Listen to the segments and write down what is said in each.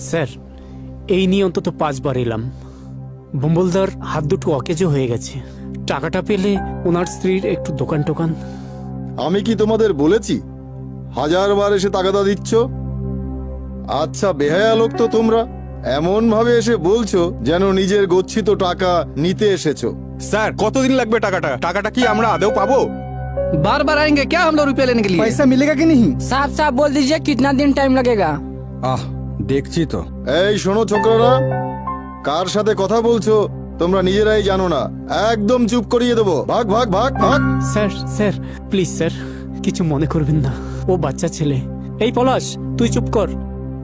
Sir, এই নিয়ে অন্তত 5 বার এলাম। বুম্বলদার হাত দুটো অকেজো হয়ে গেছে। টাকাটা পেলে ওনার স্ত্রীর একটু দোকান টোকান। আমি কি তোমাদের বলেছি 1000 বার এসে তাগাদা দিচ্ছ? আচ্ছা বেহায়া লোক তো তোমরা, এমন ভাবে এসে বলছো যেন নিজের গচ্ছিত টাকা নিতে এসেছো। স্যার কতদিন লাগবে টাকাটা? টাকাটা কি আমরা আদৌ পাবো? बार बार आएंगे क्या हम लोग रुपया लेने के लिए? पैसा मिलेगा कि नहीं? साहब साहब बोल दीजिए कितना दिन टाइम लगेगा। आह देखছি তো। এই শোনো ছোকরারা, কার সাথে কথা বলছো তোমরা নিজেরাই জানো না। একদম চুপ করিয়ে দেবো। ভাগ ভাগ ভাগ ভাগ। স্যার স্যার প্লিজ স্যার, কিছু মনে করবেন না, ও বাচ্চা ছেলে। এই পলাশ, তুই চুপ কর,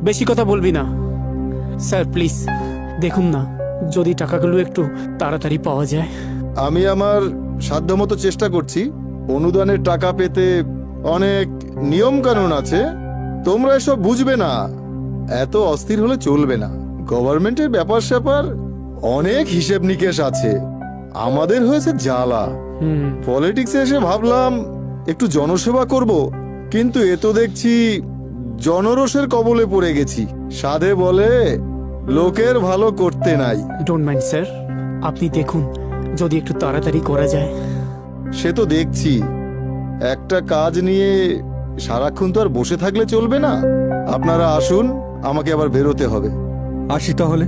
বেশি কথা বলবি না। স্যার প্লিজ দেখুন না, যদি টাকাগুলো একটু তাড়াতাড়ি পাওয়া যায়। আমি আমার সাধ্যমতো চেষ্টা করছি। অনুদানের টাকা পেতে অনেক নিয়ম কানুন আছে, তোমরা এসব বুঝবে না। এত অস্থির হলে চলবে না। গভর্নমেন্টের ব্যাপার স্যাপার অনেক হিসেব নিকেশ আছে। আমাদের হয়েছে জ্বালা। পলিটিক্সে এসে ভাবলাম একটু জনসেবা করব, কিন্তু এ তো দেখছি জনরোষের কবলে পড়ে গেছি। সাধে বলে লোকের ভালো করতে নাই। ডোন্ট মাইন্ড স্যার, আপনি দেখুন যদি একটু তাড়াতাড়ি করা যায়। সে তো দেখছি, একটা কাজ নিয়ে সারাক্ষণ তো আর বসে থাকলে চলবে না। আপনারা আসুন, আমাকে আবার বেরোতে হবে। আসি তাহলে।